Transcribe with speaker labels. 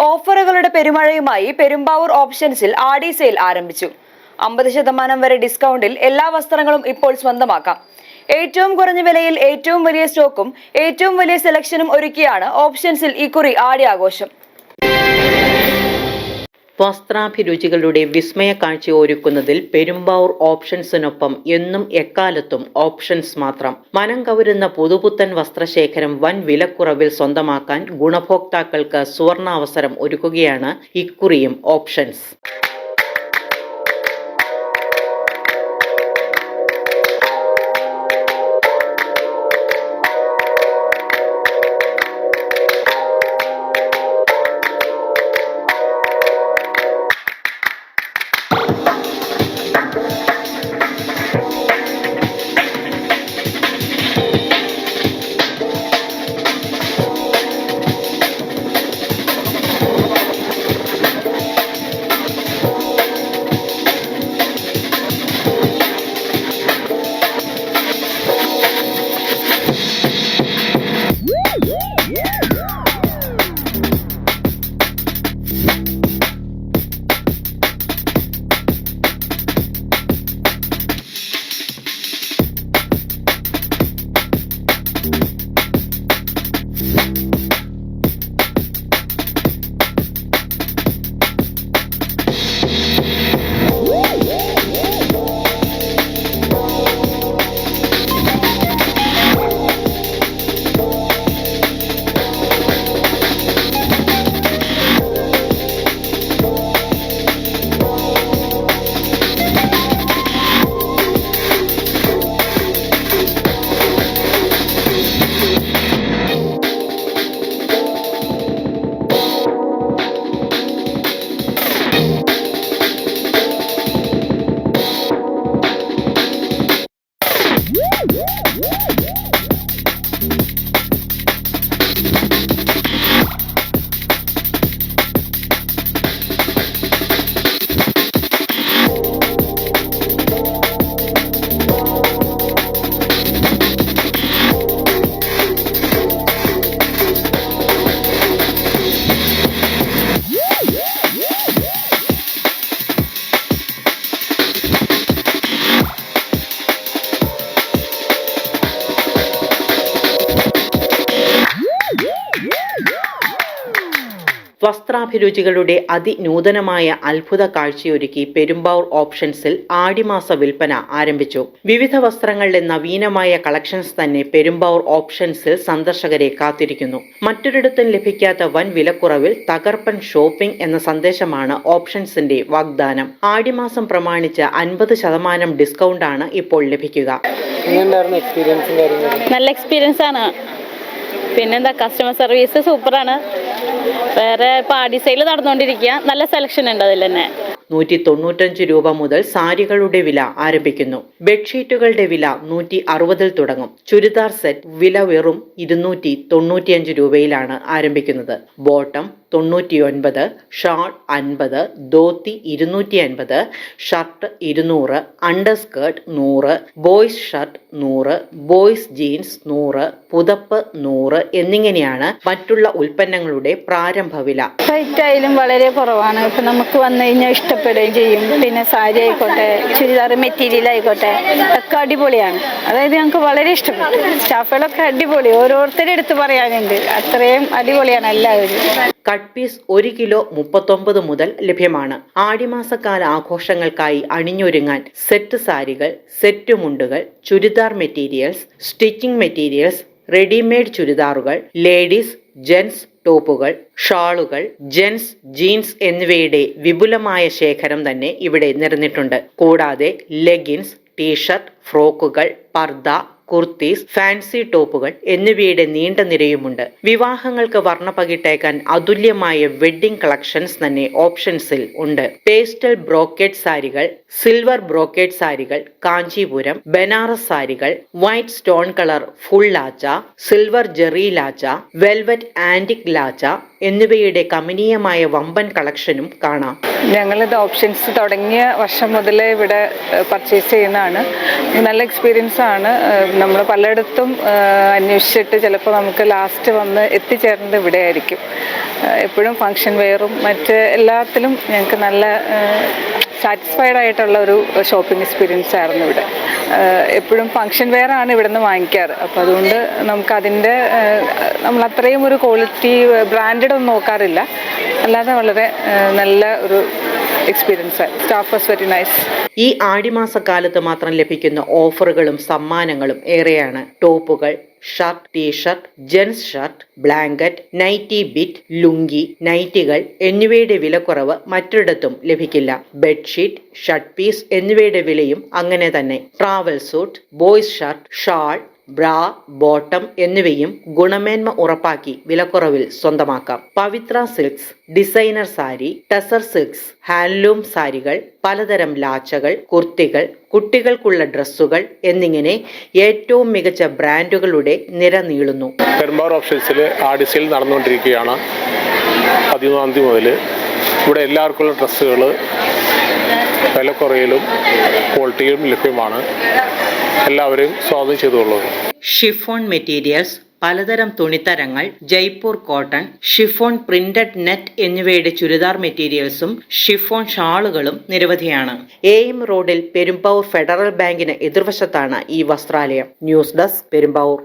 Speaker 1: ഓഫറുകളുടെ പെരുമഴയുമായി പെരുമ്പാവൂർ ഓപ്ഷൻസിൽ ആടി സെയിൽ ആരംഭിച്ചു. 50% വരെ ഡിസ്കൗണ്ടിൽ എല്ലാ വസ്ത്രങ്ങളും ഇപ്പോൾ സ്വന്തമാക്കാം. ഏറ്റവും കുറഞ്ഞ വിലയിൽ ഏറ്റവും വലിയ സ്റ്റോക്കും ഏറ്റവും വലിയ സെലക്ഷനും ഒരുക്കിയാണ് ഓപ്ഷൻസിൽ ഇക്കുറി ആടി ആഘോഷം.
Speaker 2: വസ്ത്രാഭിരുചികളുടെ വിസ്മയ കാഴ്ച ഒരുക്കുന്നതിൽ പെരുമ്പാവൂർ ഓപ്ഷൻസിനൊപ്പം എന്നും എക്കാലത്തും ഓപ്ഷൻസ് മാത്രം. മനം കവരുന്ന പുതുപുത്തൻ വസ്ത്രശേഖരം വൻ വിലക്കുറവിൽ സ്വന്തമാക്കാൻ ഗുണഭോക്താക്കൾക്ക് സുവർണാവസരം ഒരുക്കുകയാണ് ഇക്കുറിയും ഓപ്ഷൻസ്. വസ്ത്രാഭിരുചികളുടെ അതിനൂതനമായ അത്ഭുത കാഴ്ചയൊരുക്കി പെരുമ്പാവൂർ ഓപ്ഷൻസിൽ ആടിമാസ വിൽപ്പന ആരംഭിച്ചു. വിവിധ വസ്ത്രങ്ങളുടെ നവീനമായ കളക്ഷൻസ് തന്നെ പെരുമ്പാവൂർ ഓപ്ഷൻസിൽ സന്ദർശകരെ കാത്തിരിക്കുന്നു. മറ്റൊരിടത്തും ലഭിക്കാത്ത വൻ വിലക്കുറവിൽ തകർപ്പൻ ഷോപ്പിംഗ് എന്ന സന്ദേശമാണ് ഓപ്ഷൻസിന്റെ വാഗ്ദാനം. ആടിമാസം പ്രമാണിച്ച് 50% ഡിസ്കൗണ്ടാണ് ഇപ്പോൾ ലഭിക്കുക.
Speaker 3: നല്ല എക്സ്പീരിയൻസ് ആണ്. പിന്നെന്താ, കസ്റ്റമർ സർവീസ് സൂപ്പറാണ്. വേറെ പാടി സെയിൽ നടന്നുകൊണ്ടിരിക്കുക. നല്ല സെലക്ഷൻ ഉണ്ട് അതിൽ തന്നെ.
Speaker 2: 195 രൂപ മുതൽ സാരികളുടെ വില ആരംഭിക്കുന്നു. ബെഡ്ഷീറ്റുകളുടെ വില 160 തുടങ്ങും. ചുരിദാർ സെറ്റ് വില വെറും 295 രൂപയിലാണ് ആരംഭിക്കുന്നത്. Bottom 99, shawl 50, dhoti 250, shirt 200, underskirt 100, boys shirt 100, boys jeans 100, പുതപ്പ് 100 എന്നിങ്ങനെയാണ് മറ്റുള്ള ഉൽപ്പന്നങ്ങളുടെ പ്രാരംഭ വില.
Speaker 3: റേറ്റ് ആയാലും വളരെ കുറവാണ്. ഇപ്പം നമുക്ക് വന്നു കഴിഞ്ഞാൽ ഇഷ്ടപ്പെടുകയും ചെയ്യും. പിന്നെ സാരി ആയിക്കോട്ടെ, ചുരിദാർ മെറ്റീരിയൽ ആയിക്കോട്ടെ, ഒക്കെ അടിപൊളിയാണ്. അതായത് ഞങ്ങൾക്ക് വളരെ ഇഷ്ടപ്പെട്ടു. സ്റ്റാഫുകളൊക്കെ അടിപൊളി, ഓരോരുത്തരും എടുത്ത് പറയാനുണ്ട്. അത്രയും അടിപൊളിയാണ് എല്ലാവരും.
Speaker 2: കട്ട് പീസ് 1 കിലോ 39 മുതൽ ലഭ്യമാണ്. ആടിമാസക്കാല ആഘോഷങ്ങൾക്കായി അണിഞ്ഞൊരുങ്ങാൻ സെറ്റ് സാരികൾ, സെറ്റ് മുണ്ടുകൾ, churidar materials, stitching materials, readymade ചുരിദാറുകൾ, ലേഡീസ്, ജെൻസ് ടോപ്പുകൾ, ഷാളുകൾ, ജെൻസ് ജീൻസ് എന്നിവയുടെ വിപുലമായ ശേഖരം തന്നെ ഇവിടെ നിറഞ്ഞിട്ടുണ്ട്. കൂടാതെ ലെഗിൻസ്, ടീഷർട്ട്, ഫ്രോക്കുകൾ, പർദ്ദ, കുർത്തീസ്, ഫാൻസി ടോപ്പുകൾ എന്നിവയുടെ നീണ്ട നിരയുമുണ്ട്. വിവാഹങ്ങൾക്ക് വർണ്ണപ്പകിട്ടേക്കാൻ അതുല്യമായ വെഡ്ഡിംഗ് കളക്ഷൻസ് തന്നെ ഓപ്ഷൻസിൽ ഉണ്ട്. പേസ്റ്റൽ ബ്രോക്കേഡ് സാരികൾ, സിൽവർ ബ്രോക്കേഡ് സാരികൾ, കാഞ്ചീപുരം, ബനാറസ് സാരികൾ, white stone colour full lacha, silver Jerry lacha, velvet antique lacha, എന്നിവയുടെ കമനീയമായ വമ്പൻ കളക്ഷനും കാണാം.
Speaker 4: ഞങ്ങളിത് ഓപ്ഷൻസ് തുടങ്ങിയ വർഷം മുതലേ ഇവിടെ പർച്ചേസ് ചെയ്യുന്നതാണ്. നല്ല എക്സ്പീരിയൻസ് ആണ്. നമ്മൾ പലയിടത്തും അന്വേഷിച്ചിട്ട് ചിലപ്പോൾ നമുക്ക് ലാസ്റ്റ് വന്ന് എത്തിച്ചേർന്നത് ഇവിടെ ആയിരിക്കും. എപ്പോഴും ഫങ്ഷൻ വെയറും മറ്റ് എല്ലാത്തിലും ഞങ്ങൾക്ക് നല്ല സാറ്റിസ്ഫൈഡ് ആയിട്ടുള്ള ഒരു ഷോപ്പിംഗ് എക്സ്പീരിയൻസ് ആയിരുന്നു ഇവിടെ. എപ്പോഴും ഫങ്ഷൻ വെയർ ആണ് ഇവിടെ നിന്ന് വാങ്ങിക്കാറ്. അപ്പോൾ അതുകൊണ്ട് നമുക്കതിൻ്റെ നമ്മൾ അത്രയും ഒരു ക്വാളിറ്റി ബ്രാൻഡഡ് ഒന്നും നോക്കാറില്ല. അല്ലാതെ വളരെ നല്ല ഒരു experience. Staff was very nice.
Speaker 2: ഈ ആടിമാസക്കാലത്ത് മാത്രം ലഭിക്കുന്ന ഓഫറുകളും സമ്മാനങ്ങളും ഏറെയാണ്. ടോപ്പുകൾ, shirt, t shirt, gents shirt, blanket, nighty bit, lungi, നൈറ്റികൾ എന്നിവയുടെ വിലക്കുറവ് മറ്റൊരിടത്തും ലഭിക്കില്ല. ബെഡ്ഷീറ്റ്, ഷർട്ട് പീസ് എന്നിവയുടെ വിലയും അങ്ങനെ തന്നെ. Travel suit, boys shirt, shawl, bra, bottom എന്നിവയും ഗുണമേന്മ ഉറപ്പാക്കി വിലക്കുറവിൽ സ്വന്തമാക്കാം. Pavithra silks, designer sari, tussar silks, handloom സാരികൾ, പലതരം ലാച്ചകൾ, കുർത്തികൾ, കുട്ടികൾക്കുള്ള ഡ്രസ്സുകൾ എന്നിങ്ങനെ ഏറ്റവും മികച്ച ബ്രാൻഡുകളുടെ നിര നീളുന്നു.
Speaker 5: പെരുമ്പാവൂർ ഓപ്ഷൻസിൽ ആടി സെയിൽ നടന്നുകൊണ്ടിരിക്കുകയാണ്. 13 തീയതി മുതൽ ഇവിടെ എല്ലാവർക്കുള്ള ഡ്രസ്സുകൾ വിലക്കുറയിലും ക്വാളിറ്റിയിലും ലഭ്യമാണ്. എല്ലാവരെയും സ്വാഗതം ചെയ്തുകൊള്ളുന്നു.
Speaker 2: ഷിഫോൺ മെറ്റീരിയൽസ്, പലതരം തുണിത്തരങ്ങൾ, Jaipur cotton, chiffon printed net എന്നിവയുടെ ചുരിദാർ മെറ്റീരിയൽസും ഷിഫോൺ ഷാളുകളും നിരവധിയാണ്. AM റോഡിൽ പെരുമ്പാവൂർ ഫെഡറൽ ബാങ്കിന് എതിർവശത്താണ് ഈ വസ്ത്രാലയം. News desk, Perumbavoor.